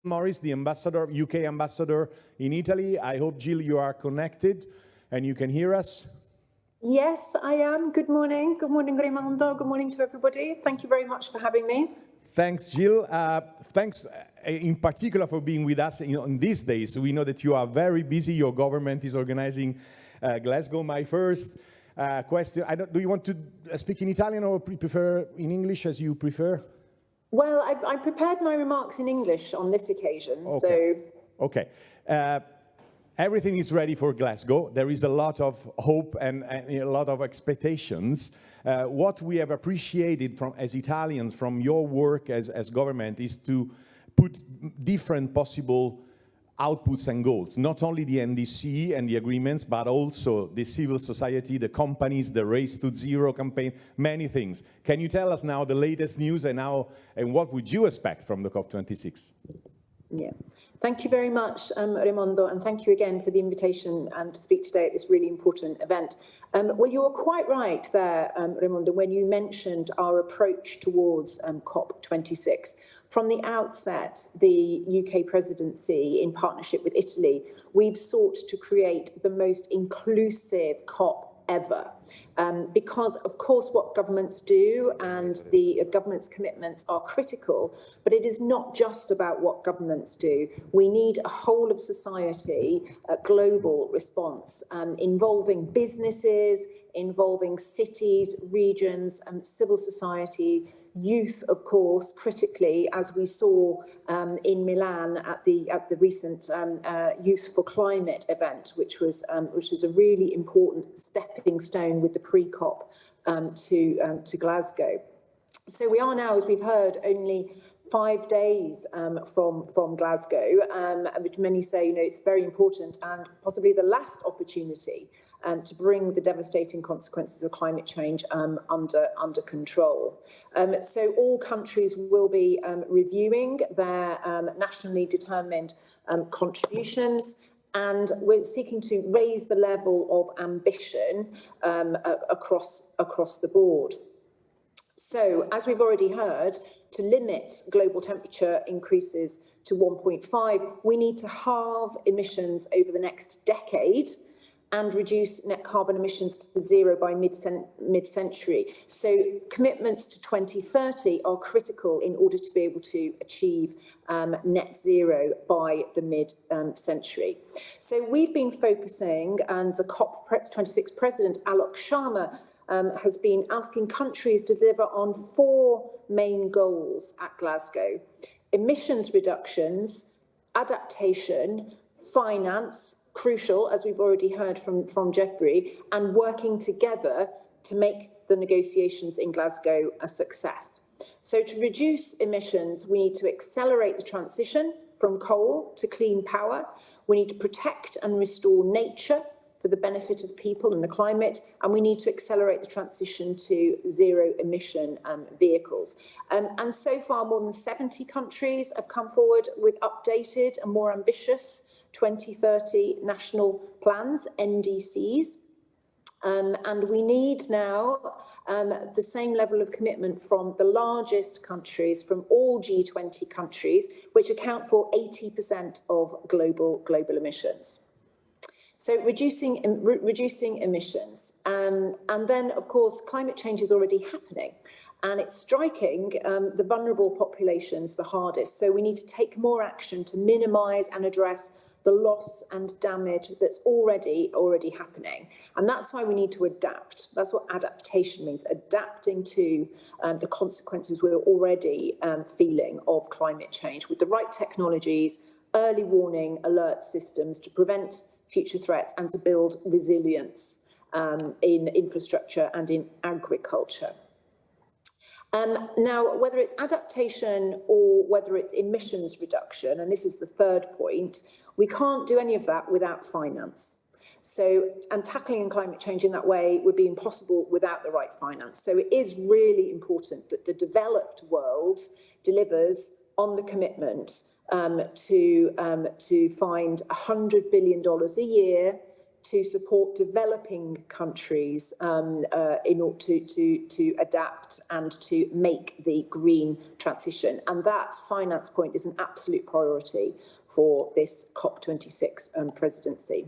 Morris, the UK ambassador in Italy. I hope, Jill, you are connected and you can hear us. Yes, I am. Good morning. Good morning, Raimondo. Good morning to everybody. Thank you very much for having me. Thanks, Jill. Thanks in particular for being with us in these days. We know that you are very busy. Your government is organizing Glasgow. My first question, do you want to speak in Italian or prefer in English, as you prefer? Well, I prepared my remarks in English on this occasion, okay. so... Okay. Everything is ready for Glasgow. There is a lot of hope and a lot of expectations. What we have appreciated as Italians from your work as government is to put different possible outputs and goals, not only the NDC and the agreements, but also the civil society, the companies, the Race to Zero campaign, many things. Can you tell us now the latest news and what would you expect from the COP26? Yeah. Thank you very much, Raimondo, and thank you again for the invitation to speak today at this really important event. Well, you were quite right there, Raimondo, when you mentioned our approach towards COP26. From the outset, the UK presidency, in partnership with Italy, we've sought to create the most inclusive COP ever. Because, of course, what governments do and the government's commitments are critical, but it is not just about what governments do. We need a whole of society, a global response involving businesses, involving cities, regions, civil society, youth, of course, critically, as we saw in Milan at the recent Youth for Climate event, which was a really important stepping stone with the pre-COP to Glasgow. So we are now, as we've heard, only 5 days from Glasgow, which many say, it's very important and possibly the last opportunity to bring the devastating consequences of climate change under control. So all countries will be reviewing their nationally determined contributions, and we're seeking to raise the level of ambition across the board. So, as we've already heard, to limit global temperature increases to 1.5, we need to halve emissions over the next decade and reduce net carbon emissions to zero by mid-century. So commitments to 2030 are critical in order to be able to achieve net zero by the mid-century. So we've been focusing, and the COP26 President, Alok Sharma, has been asking countries to deliver on 4 main goals at Glasgow: emissions reductions, adaptation, finance, crucial, as we've already heard from Jeffrey, and working together to make the negotiations in Glasgow a success. So to reduce emissions, we need to accelerate the transition from coal to clean power. We need to protect and restore nature for the benefit of people and the climate, and we need to accelerate the transition to zero-emission vehicles. And so far, more than 70 countries have come forward with updated and more ambitious 2030 national plans, NDCs, and we need now the same level of commitment from the largest countries, from all G20 countries, which account for 80% of global emissions. So reducing emissions. And then, of course, climate change is already happening, and it's striking the vulnerable populations the hardest. So we need to take more action to minimise and address the loss and damage that's already happening. And that's why we need to adapt. That's what adaptation means, adapting to the consequences we're already feeling of climate change with the right technologies, early warning alert systems to prevent future threats and to build resilience in infrastructure and in agriculture. Now, whether it's adaptation or whether it's emissions reduction, and this is the third point, we can't do any of that without finance. So, and tackling climate change in that way would be impossible without the right finance. So it is really important that the developed world delivers on the commitment to find $100 billion a year to support developing countries in order to adapt and to make the green transition. And that finance point is an absolute priority for this COP26 presidency.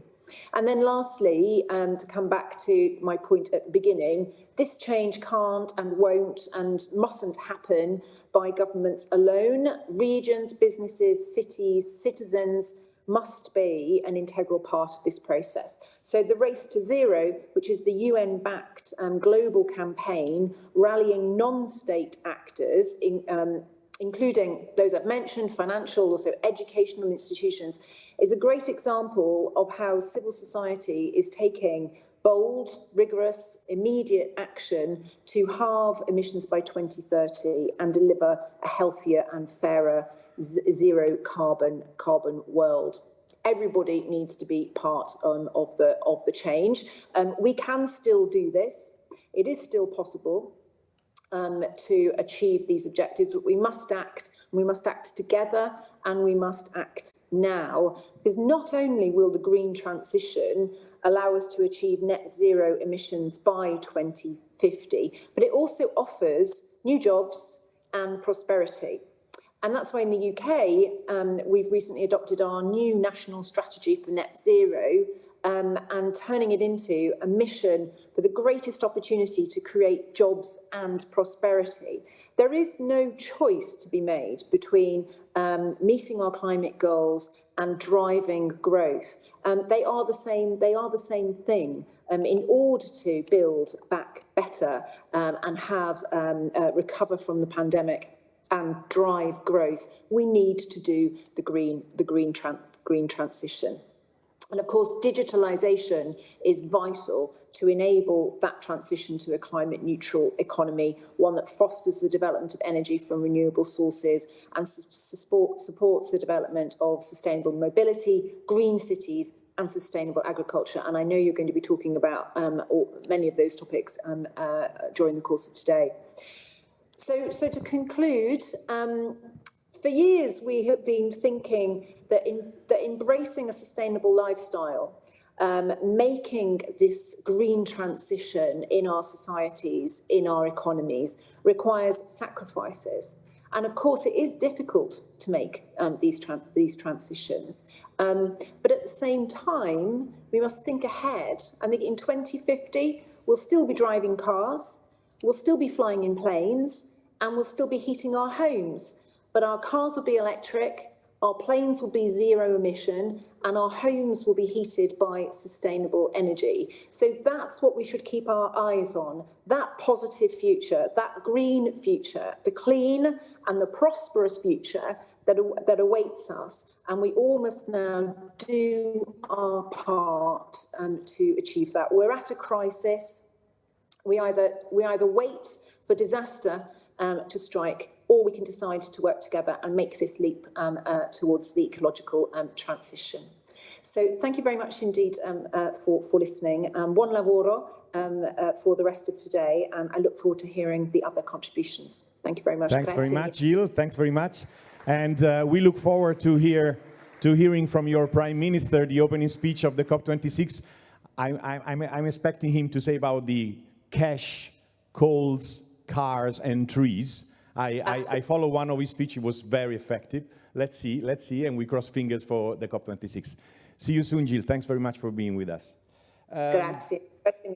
And then lastly, to come back to my point at the beginning, this change can't and won't and mustn't happen by governments alone. Regions, businesses, cities, citizens must be an integral part of this process. So the Race to Zero, which is the UN-backed global campaign rallying non-state actors, including those I've mentioned, financial, also educational institutions, is a great example of how civil society is taking bold, rigorous, immediate action to halve emissions by 2030 and deliver a healthier and fairer zero carbon world. Everybody needs to be part of the change. We can still do this. It is still possible to achieve these objectives, but we must act. We must act together, and we must act now, because not only will the green transition allow us to achieve net zero emissions by 2050, but it also offers new jobs and prosperity. And that's why in the UK, we've recently adopted our new national strategy for net zero, and turning it into a mission for the greatest opportunity to create jobs and prosperity. There is no choice to be made between meeting our climate goals and driving growth. They are the same thing. In order to build back better and have recover from the pandemic and drive growth, we need to do the green transition. And of course, digitalisation is vital to enable that transition to a climate neutral economy, one that fosters the development of energy from renewable sources and supports the development of sustainable mobility, green cities and sustainable agriculture. And I know you're going to be talking about many of those topics during the course of today. So to conclude, for years we have been thinking that embracing a sustainable lifestyle, making this green transition in our societies, in our economies, requires sacrifices. And of course, it is difficult to make these transitions. But at the same time, we must think ahead. I think in 2050, we'll still be driving cars, we'll still be flying in planes, and we'll still be heating our homes. But our cars will be electric, our planes will be zero emission, and our homes will be heated by sustainable energy. So that's what we should keep our eyes on, that positive future, that green future, the clean and the prosperous future that awaits us. And we all must now do our part to achieve that. We're at a crisis. We either wait for disaster to strike, or we can decide to work together and make this leap towards the ecological transition. So thank you very much indeed for listening. Buon lavoro for the rest of today, and I look forward to hearing the other contributions. Thank you very much. Thanks very much, Jill. Thanks very much. And we look forward to hearing from your Prime Minister the opening speech of the COP26. I'm expecting him to say about the cash, coals, cars and trees. I follow one of his speech. It was very effective. Let's see, and we cross fingers for the COP26. See you soon, Jill. Thanks very much for being with us. Grazie.